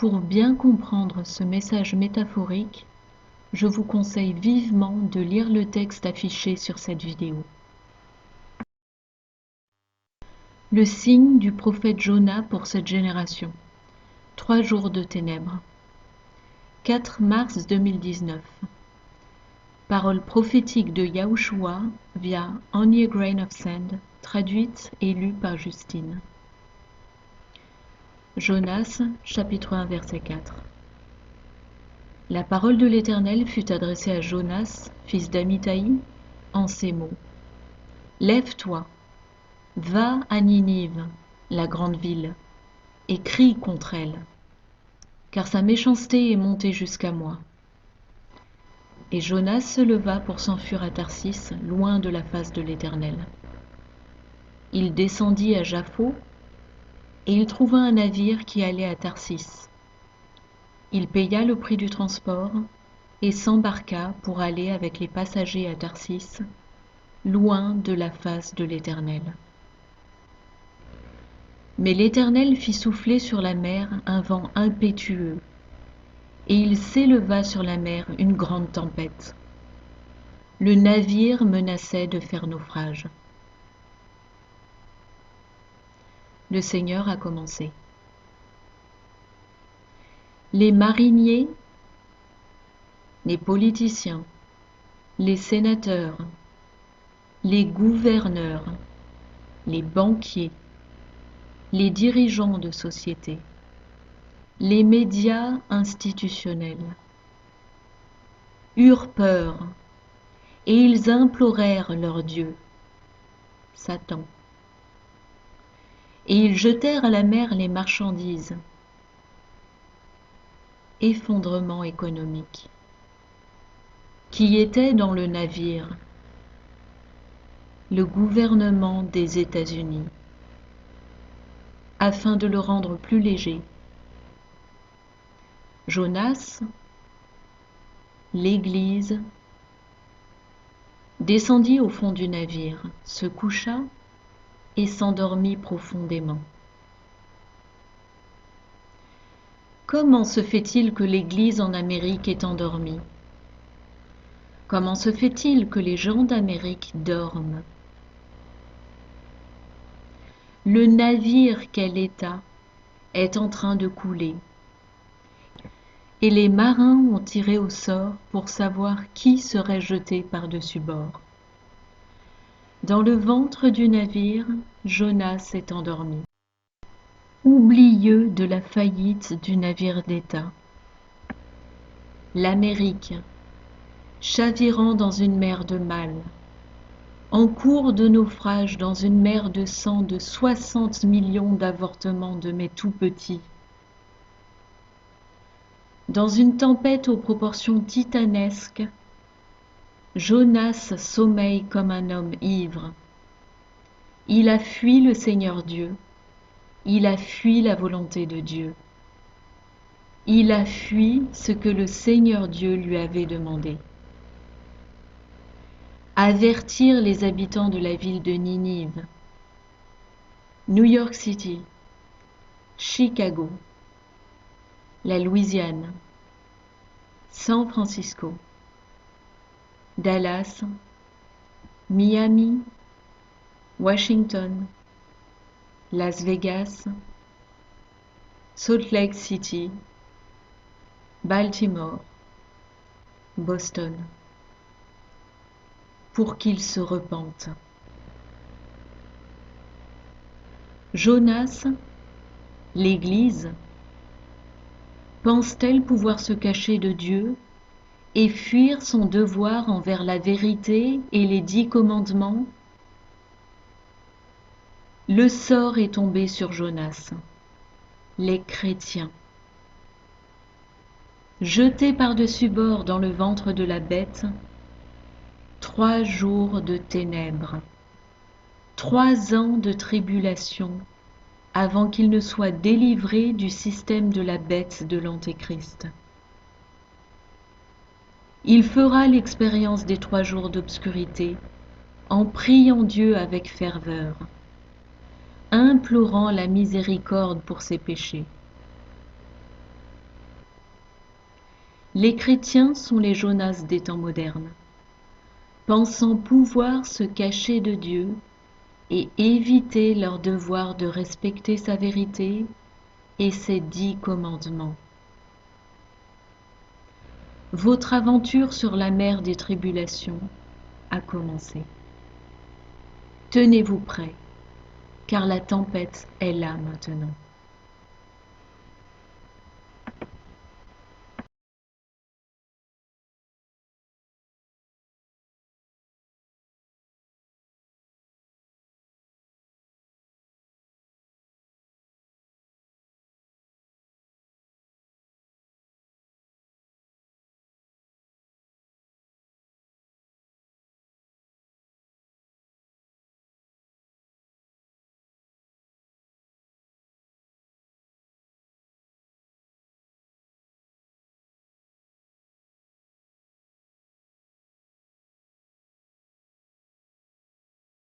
Pour bien comprendre ce message métaphorique, je vous conseille vivement de lire le texte affiché sur cette vidéo. Le signe du prophète Jonas pour cette génération. 3 jours de ténèbres. 4 mars 2019. Parole prophétique de Yahushua via Only a Grain of Sand, traduite et lue par Justine. Jonas, chapitre 1, verset 4. La parole de l'Éternel fut adressée à Jonas, fils d'Amittai, en ces mots. Lève-toi, va à Ninive, la grande ville, et crie contre elle, car sa méchanceté est montée jusqu'à moi. Et Jonas se leva pour s'enfuir à Tarsis, loin de la face de l'Éternel. Il descendit à Jaffo, et il trouva un navire qui allait à Tarsis. Il paya le prix du transport, et s'embarqua pour aller avec les passagers à Tarsis, loin de la face de l'Éternel. Mais l'Éternel fit souffler sur la mer un vent impétueux, et il s'éleva sur la mer une grande tempête. Le navire menaçait de faire naufrage. Le Seigneur a commencé. Les mariniers, les politiciens, les sénateurs, les gouverneurs, les banquiers, les dirigeants de société, les médias institutionnels eurent peur et ils implorèrent leur Dieu, Satan. Et ils jetèrent à la mer les marchandises. Effondrement économique. Qui était dans le navire? Le gouvernement des États-Unis, afin de le rendre plus léger. Jonas, l'Église, descendit au fond du navire, se coucha et s'endormit profondément. Comment se fait-il que l'Église en Amérique est endormie? Comment se fait-il que les gens d'Amérique dorment? Le navire, quel état, est en train de couler. Et les marins ont tiré au sort pour savoir qui serait jeté par-dessus bord. Dans le ventre du navire, Jonas est endormi, oublieux de la faillite du navire d'État. L'Amérique, chavirant dans une mer de mal, en cours de naufrage dans une mer de sang de 60 millions d'avortements de mes tout-petits, dans une tempête aux proportions titanesques, Jonas sommeille comme un homme ivre. Il a fui le Seigneur Dieu, il a fui la volonté de Dieu. Il a fui ce que le Seigneur Dieu lui avait demandé. Avertir les habitants de la ville de Ninive, New York City, Chicago, la Louisiane, San Francisco, Dallas, Miami, Washington, Las Vegas, Salt Lake City, Baltimore, Boston, pour qu'ils se repentent. Jonas, l'Église, pense-t-elle pouvoir se cacher de Dieu et fuir son devoir envers la vérité et les 10 commandements? Le sort est tombé sur Jonas, les chrétiens. Jetés par-dessus bord dans le ventre de la bête, 3 jours de ténèbres, 3 ans de tribulation avant qu'il ne soit délivré du système de la bête de l'Antéchrist. Il fera l'expérience des 3 jours d'obscurité en priant Dieu avec ferveur, implorant la miséricorde pour ses péchés. Les chrétiens sont les Jonas des temps modernes, pensant pouvoir se cacher de Dieu et éviter leur devoir de respecter sa vérité et ses 10 commandements. Votre aventure sur la mer des tribulations a commencé. Tenez-vous prêts, car la tempête est là maintenant.